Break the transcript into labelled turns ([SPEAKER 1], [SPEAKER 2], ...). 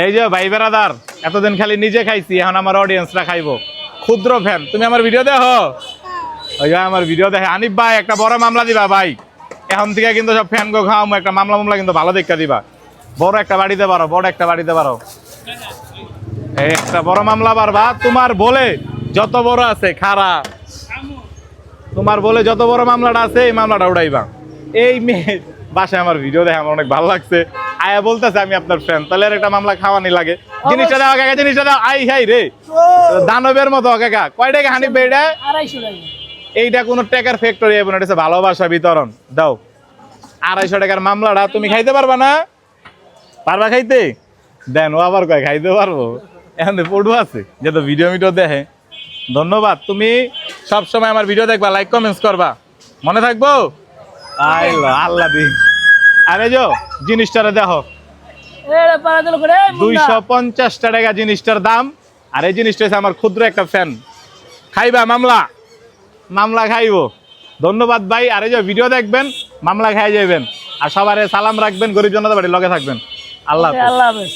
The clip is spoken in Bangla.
[SPEAKER 1] এই যে ভাই বেড়াদার, এতদিন খালি নিজে খাইছি, এখন আমার অডিয়েন্সরা খাইবো। ক্ষুদ্র ফ্যান, তুমি আমার ভিডিও দেখো? ওই যে আমার ভিডিও দেখে। আনিফ ভাই একটা বড় মামলা দিবা ভাই, এখন থেকে কিন্তু সব ফ্যান গো খাওয়ামো, একটা মামলা কিন্তু ভালো দেখা দিবা। বড় একটা বাড়িতে পারো, বড় একটা বাড়িতে পারো, এই একটা বড় মামলা পারবা। তোমার বলে যত বড় আছে খারা, তোমার বলে যত বড় মামলাটা আছে এই মামলাটা উড়াইবা। এই মেয়ে বাসায় আমার ভিডিও দেখে আমার অনেক ভালো লাগছে, আয়া বলতেছে আমি আপনার ফ্যান, তাহলে আর একটা মামলা খাওয়ানি লাগে। জিনিসটা দাও কাকা, জিনিসটা দাও। আই হাই রে, দানবের মতো কাকা। কয় টাকা হানিফ ভাই এটা?
[SPEAKER 2] 250 টাকা।
[SPEAKER 1] এইটা কোনো টাকার ফ্যাক্টরি এবং এটা হচ্ছে ভালোবাসা বিতরণ। দাও 250 টাকার মামলাটা তুমি খাইতে পারবা না? পারবা খাইতে? দেন ও আবার কয় খাইতে পারবো। এখন পড়ু আছে যে তো ভিডিও দেখে। ধন্যবাদ, তুমি সব সময় আমার ভিডিও দেখবা, লাইক কমেন্টস করবা, মনে থাকবো। আল্লাহ দি। আরে যো জিনিসটারে দেখো, 250 টাকা জিনিসটার দাম। আর এই জিনিসটা হচ্ছে আমার ক্ষুদ্র একটা ফ্যান। খাইবা মামলা খাইবো। ধন্যবাদ ভাই। আর এই যে ভিডিও দেখবেন, মামলা খাই যাবেন, আর সবার সালাম রাখবেন, গরিব জনতা বাড়ির লগে থাকবেন। আল্লাহ হাফেজ।